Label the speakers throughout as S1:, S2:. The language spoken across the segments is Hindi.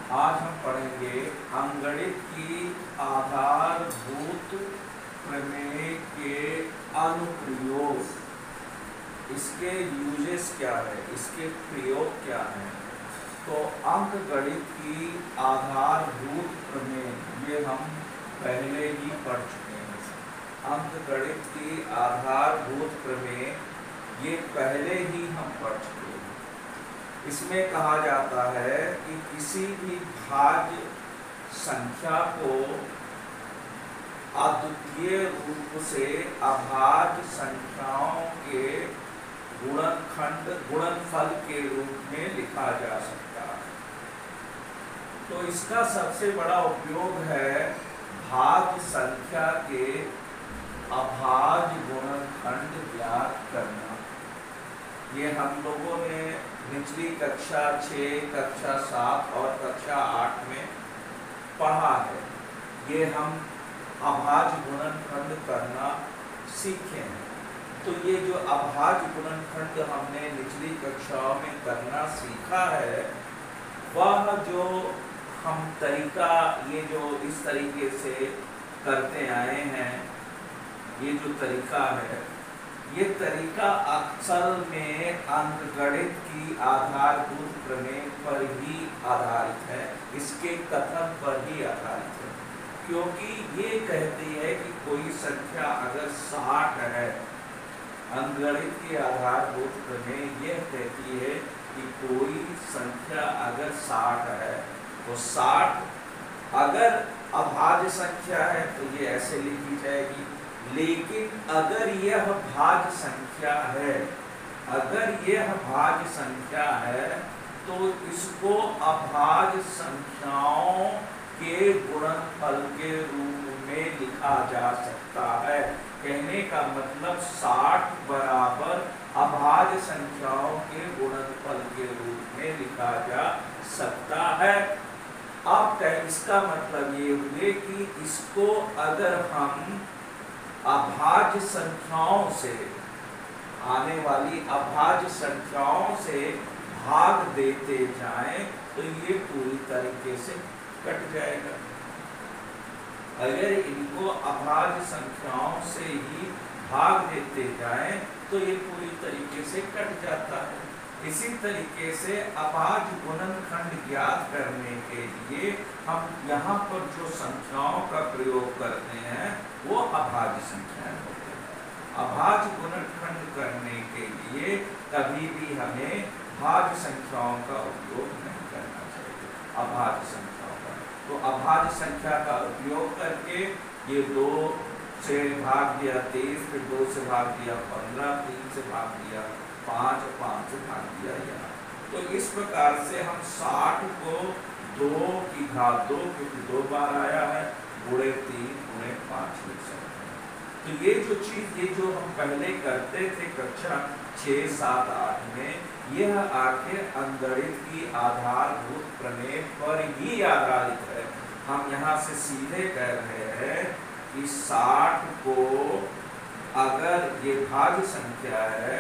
S1: आज हम पढ़ेंगे अंकगणित की आधारभूत प्रमेय के अनुप्रयोग। इसके यूजेस क्या है, इसके प्रयोग क्या हैं। तो अंकगणित की आधारभूत प्रमेय ये हम पहले ही पढ़ चुके हैं। अंकगणित की आधारभूत प्रमेय ये पहले ही हम पढ़ चुके हैं। इसमें कहा जाता है कि किसी भी भाज्य संख्या को अद्वितीय रूप से अभाज्य संख्याओं के गुणनफल के रूप में लिखा जा सकता है। तो इसका सबसे बड़ा उपयोग है भाज्य संख्या के अभाज्य गुणनखंड ज्ञात करना। ये हम लोगों ने निचली कक्षा 6, कक्षा 7 और कक्षा 8 में पढ़ा है। ये हम अभाज्य गुणनखंड करना सीखे हैं। तो ये जो अभाज्य गुणनखंड हमने निचली कक्षाओं में करना सीखा है, वह जो हम तरीका ये जो इस तरीके से करते आए हैं, ये जो तरीका है, ये तरीका असल में अंकगणित की आधारभूत प्रमेय पर ही आधारित है, इसके कथन पर ही आधारित है। क्योंकि ये कहती है कि कोई संख्या अगर 60 है, अंकगणित की आधारभूत प्रमेय यह कहती है कि कोई संख्या अगर 60 है तो 60 अगर अभाज्य संख्या है तो ये ऐसे लिखी जाएगी। लेकिन अगर यह भाज्य संख्या है, अगर यह भाज्य संख्या है तो इसको अभाज्य संख्याओं के गुणनफल के रूप में लिखा जा सकता है। कहने का मतलब 60 बराबर अभाज्य संख्याओं के गुणनफल के रूप में लिखा जा सकता है। अब इसका मतलब ये हुए कि इसको अगर हम अभाज्य संख्याओं से, आने वाली अभाज्य संख्याओं से भाग देते जाएं तो ये पूरी तरीके से कट जाएगा। अगर इनको अभाज्य संख्याओं से ही भाग देते जाएं तो ये पूरी तरीके से कट जाता है। इसी तरीके से अभाज्य गुणनखंड ज्ञात करने के लिए हम यहाँ पर जो संख्याओं का प्रयोग करते हैं वो अभाज्य संख्याएं होते हैं। अभाज्य गुणनखंड करने के लिए कभी भी हमें भाज्य संख्याओं का उपयोग नहीं करना चाहिए। अभाज्य संख्याओं का तो अभाज्य संख्या का उपयोग करके ये 2 से भाग दिया 23, फिर 2 से भाग दिया 15, 3 से भाग दिया 5, 5 से भाग दिया यहाँ। तो इस प्रकार से हम 60 को 2 की घात 2, क्योंकि 2 बार आया है, गुणे 3 गुणे 5 लिख सकते हैं। तो ये जो चीज, ये जो हम पहले करते थे कक्षा 6, 7, 8 में, यह आखिर अंकगणित की आधारभूत प्रमेय पर ही आधारित है। हम यहाँ से सीधे कह रहे हैं कि 60 को अगर ये भाज्य संख्या है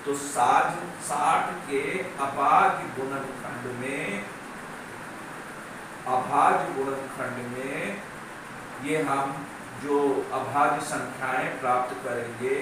S1: तो 60 के अभाज्य गुणनखंड में ये हम जो अभाज्य संख्याएं प्राप्त करेंगे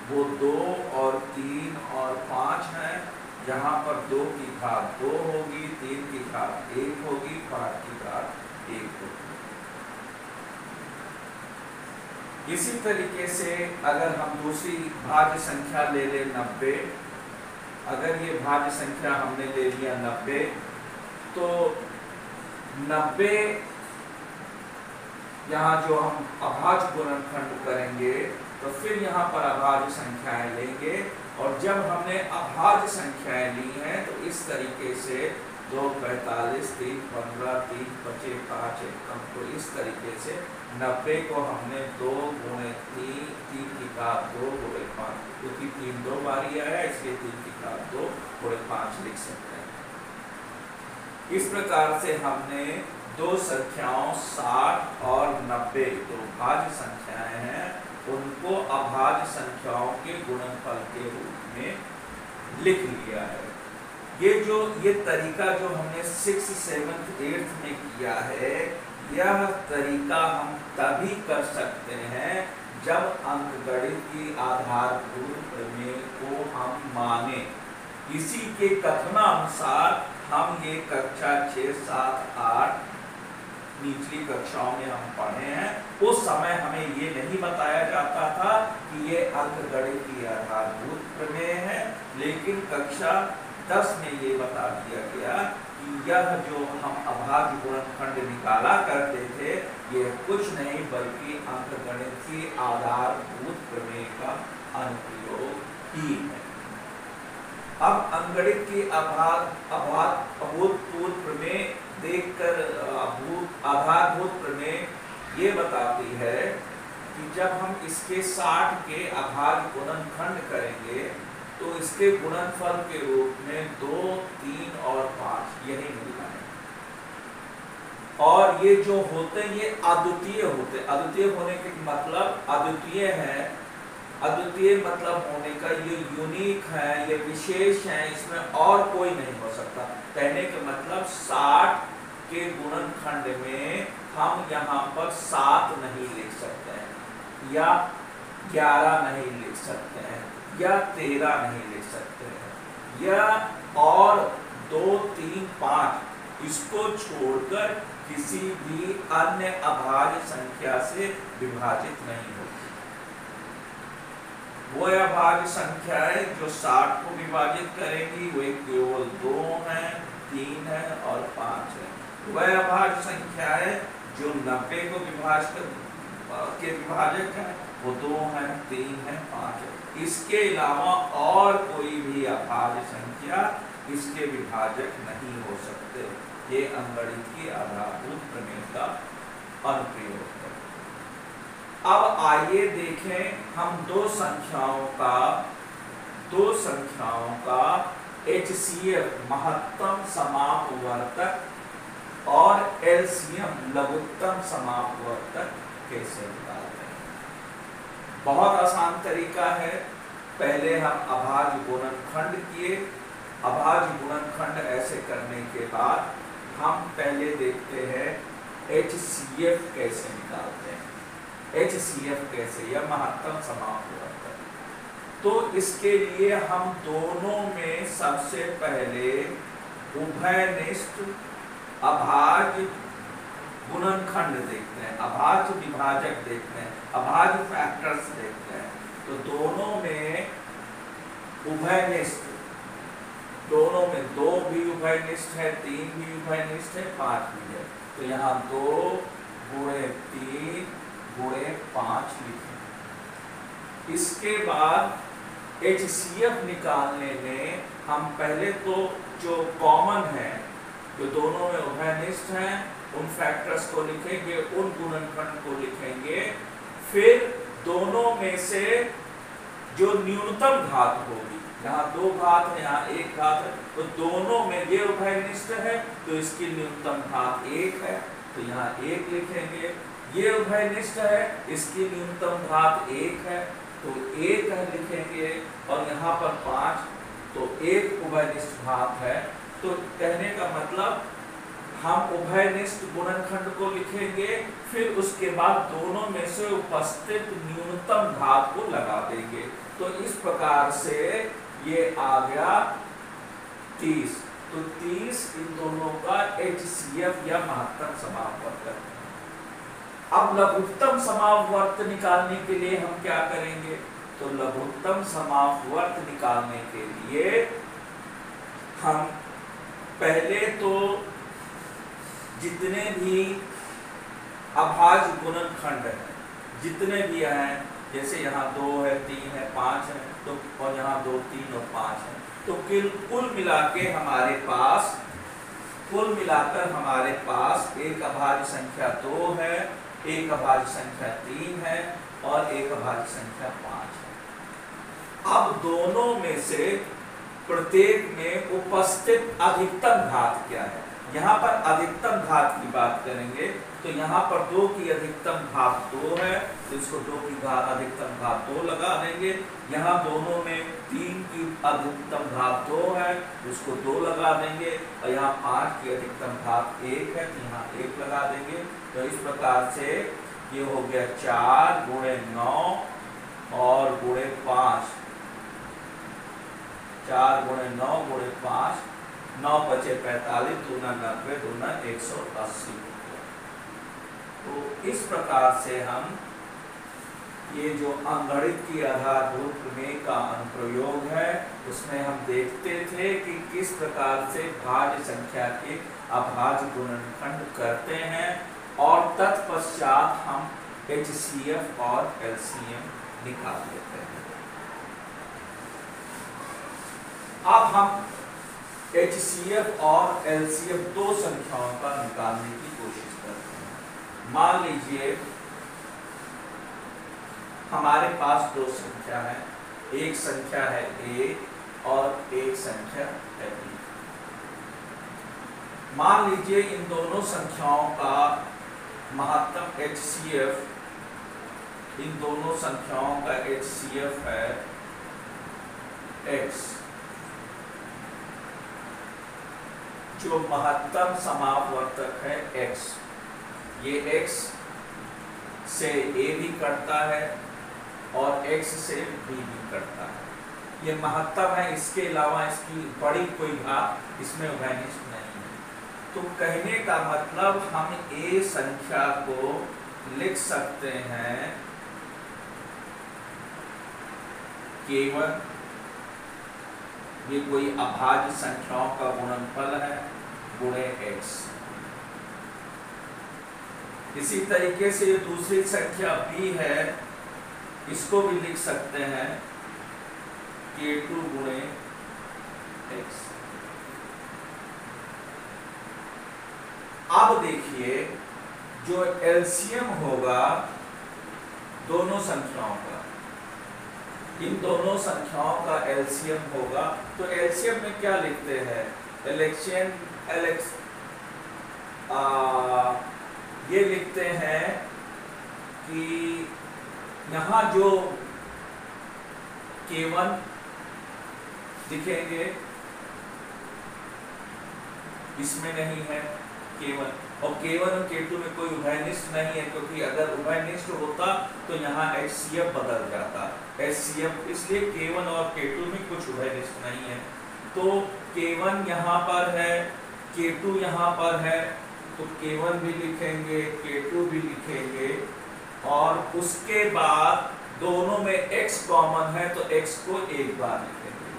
S1: वो 2 और 3 और 5 हैं। जहाँ पर 2 की घात 2 होगी, 3 की घात 1 होगी, 5 की घात 1 होगी। इसी तरीके से अगर हम दूसरी भाज्य संख्या ले लें 90, अगर ये भाज्य संख्या हमने ले लिया 90, तो 90 यहाँ जो हम अभाज्य गुणनखंड करेंगे तो फिर यहाँ पर अभाज्य संख्याएं लेंगे, और जब हमने अभाज्य संख्याएं ली हैं तो इस तरीके से 2, 45, 3, 15, 3, 25, 5, 1, तो इस तरीके से 90 को हमने 2 गुणे 3, 3 की घात 2 गुणे 5, क्योंकि 3 2 बारी आया इसलिए 3 की घात 2 गुणे 5 लिख सकते हैं। इस प्रकार से हमने 2 संख्याओं 60 और 90 जो भाज्य संख्याएं हैं उनको अभाज्य संख्याओं के गुणनफल के रूप में लिख लिया है। ये तरीका जो हमने 6th 7th 8th में किया है, यह तरीका हम तभी कर सकते हैं जब अंकगणित की आधारभूत प्रमेय को हम माने। इसी के कथनानुसार हम ये कक्षा 6, 7, 8 निचली कक्षाओं में हम पढ़े हैं। उस समय हमें ये नहीं बताया जाता था कि ये अंकगणित की आधारभूत प्रमेय है, लेकिन कक्षा 10 में ये बता दिया गया कि यह जो हम अभाज्य गुणनखंड निकाला करते थे, ये कुछ नहीं बल्कि अंकगणित की आधारभूत प्रमेय का अनुप्रयोग ही है। अब अंकगणित की अभूतपूर्व प्रमेय देखकर आधारभूत प्रमेय ये बताती है कि जब हम इसके 60 के अभाज्य गुणनखंड करेंगे तो इसके गुणनफल के रूप में 2, 3 और 5 यही मिलना है। और ये जो होते ये अद्वितीय होते। अद्वितीय होने के मतलब अद्वितीय है, अद्वितीय मतलब होने का ये यूनिक है, ये विशेष है, इसमें और कोई नहीं हो सकता। कहने का मतलब 60 के गुणनखंड में हम यहाँ पर 7 नहीं लिख सकते हैं, या 11 नहीं लिख सकते हैं, या 13 नहीं लिख सकते हैं, या और 2, 3, 5 इसको छोड़कर किसी भी अन्य अभाज्य संख्या से विभाजित नहीं होती। वो अभाज्य संख्याएं जो 60 को विभाजित करेंगी वे केवल 2 हैं, 3 है और 5 है। वह अभाज्य संख्याएं जो 90 को विभाजक है वो 2 है, 3 है, 5 है। इसके अलावा और कोई भी अभाज्य संख्या इसके विभाजक नहीं हो सकते। ये अंकगणित की आधारभूत प्रमेय का अनुप्रयोग है। अब आइए देखें हम दो संख्याओं का HCF महत्तम समापवर्तक और LCM लघुत्तम समापवर्तक कैसे निकालते हैं। बहुत आसान तरीका है। पहले हम अभाज्य गुणनखंड किए। अभाज्य गुणनखंड ऐसे करने के बाद हम पहले देखते हैं HCF कैसे निकालते हैं। HCF कैसे, यह महत्तम समापवर्तक। तो इसके लिए हम दोनों में सबसे पहले उभयनिष्ठ अभाज्य गुणनखंड देखते हैं, अभाज्य विभाजक देखते हैं, अभाज्य फैक्टर्स देखते हैं। तो दोनों में उभयनिष्ठ, दोनों में 2 भी उभयनिष्ठ है, 3 भी उभयनिष्ठ है, 5 भी है। तो यहाँ 2 गुणे 3 गुणे 5 लिखें। इसके बाद HCF निकालने में हम पहले तो जो कॉमन है, जो दोनों में उभयनिष्ठ हैं, उन फैक्टर्स को लिखेंगे, उन गुणनखंड को लिखेंगे। फिर दोनों में से जो न्यूनतम घात होगी, यहाँ 2 घात है, यहाँ 1 घात है, तो दोनों में ये उभयनिष्ठ है तो इसकी न्यूनतम घात 1 है, तो यहाँ 1 लिखेंगे। ये उभयनिष्ठ है, इसकी न्यूनतम घात 1 है, तो 1 लिखेंगे। और यहाँ पर 5, तो 1 उभयनिष्ठ घात है। तो कहने का मतलब हम उभयनिष्ठ गुणनखंड को लिखेंगे, फिर उसके बाद दोनों में से उपस्थित न्यूनतम घात को लगा देंगे। तो इस प्रकार से ये आ गया 30। तो 30 इन दोनों का HCF या महत्तम समापवर्तक। अब लघुत्तम समापवर्त निकालने के लिए हम क्या करेंगे? तो लघुत्तम समापवर्त निकालने के लिए हम पहले तो जितने भी अभाज्य गुणनखंड है, जितने भी हैं, जैसे यहाँ 2 है, 3 है, 5 है, तो और यहाँ 2, 3 और 5 है, तो कुल मिला के हमारे पास, कुल मिलाकर हमारे पास एक अभाज्य संख्या 2 है, एक अभाज्य संख्या 3 है और एक अभाज्य संख्या 5 है। अब दोनों में से प्रत्येक में उपस्थित अधिकतम घात क्या है? यहाँ पर अधिकतम घात की बात करेंगे तो यहाँ पर 2 की अधिकतम घात 2 है तो इसको 2 की अधिकतम घात 2 लगा देंगे। यहाँ दोनों में 3 की अधिकतम घात 2 है तो इसको 2 लगा देंगे और यहाँ 5 की अधिकतम घात 1 है तो यहाँ 1 लगा देंगे। तो इस प्रकार से ये हो गया 4 गुणे 9 और गुणे 5, 4 गुणे 9 गुणे 5, 9 बचे 45, दूना 90, दूना 180। तो इस प्रकार से हम ये जो अंगणित की आधारभूत प्रमेय का अनुप्रयोग है उसमें हम देखते थे कि किस प्रकार से भाज्य संख्या के अभाज्य गुणनखंड करते हैं और तत्पश्चात हम HCF और LCM निकाल लेते हैं। अब हम HCF और LCM दो संख्याओं का निकालने की कोशिश करते हैं। मान लीजिए हमारे पास दो संख्या है, एक संख्या है A और एक संख्या है B। मान लीजिए इन दोनों संख्याओं का महत्तम HCF, इन दोनों संख्याओं का HCF है X, जो महत्तम समापवर्तक है X। ये X से A भी कटता है और X से B भी कटता है। ये महत्तम है, इसके अलावा इसकी बड़ी कोई घात इसमें उभयनिष्ठ नहीं है। तो कहने का मतलब हम A संख्या को लिख सकते हैं केवल, ये कोई अभाज्य संख्याओं का गुणनफल है गुणे X। इसी तरीके से दूसरी संख्या B है, इसको भी लिख सकते हैं K2 गुणे X। अब देखिए जो LCM होगा दोनों संख्याओं का, इन दोनों संख्याओं का LCM होगा तो LCM में क्या लिखते हैं, ये लिखते हैं कि यहाँ जो K1 दिखेंगे इसमें नहीं है K1, और K1 और K2 में कोई उभयनिष्ठ नहीं है, क्योंकि अगर उभयनिष्ठ होता तो यहाँ HCF बदल जाता। HCF इसलिए K1 और K2 में कुछ उभयनिष्ठ नहीं है। तो K1 यहाँ पर है, K2 यहाँ पर है, तो K1 भी लिखेंगे, K2 भी लिखेंगे, और उसके बाद दोनों में X कॉमन है तो X को एक बार लिखेंगे।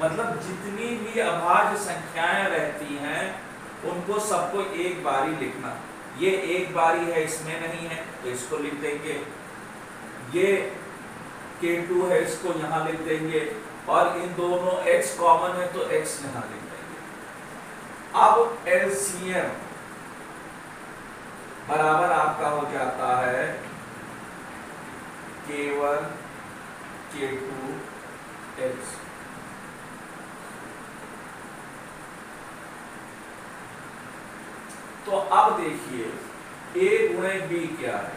S1: मतलब जितनी भी अभाज्य संख्याएं रहती हैं उनको सबको एक बारी लिखना। ये एक बारी है, इसमें नहीं है तो इसको लिख देंगे। ये K2 है, इसको यहाँ लिख देंगे, और इन दोनों X कॉमन है तो X यहाँ लिख देंगे। अब LCM बराबर आपका हो जाता है K1 K2 X। तो अब देखिए A गुणे B क्या है,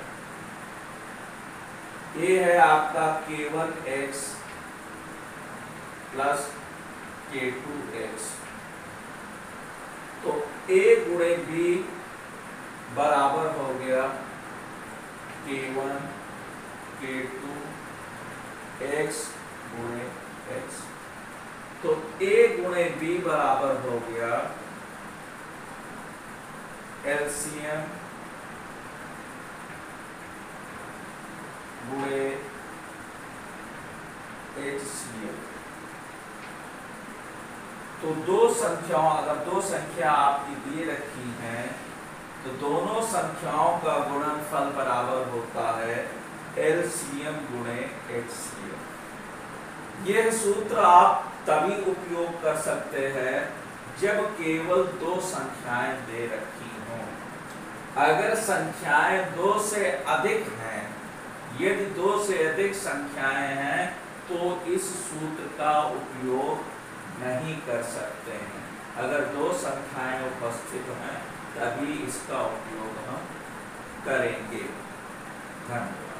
S1: A है आपका K1 X plus K2 X। तो A गुणे B बराबर हो गया K1 K2 X गुणे X। तो A गुणे B बराबर हो गया LCM गुणे HCF। तो दो संख्याओं, अगर दो संख्या आपकी दिए रखी हैं तो दोनों संख्याओं का गुणनफल बराबर होता है LCM गुणे HCF। यह सूत्र आप तभी उपयोग कर सकते हैं जब केवल दो संख्याएं दे रखी हों। अगर संख्याएं दो से अधिक हैं, यदि दो से अधिक संख्याएं हैं तो इस सूत्र का उपयोग नहीं कर सकते हैं। अगर दो संख्याएं उपस्थित हैं तभी इसका उपयोग हम करेंगे। धन्यवाद।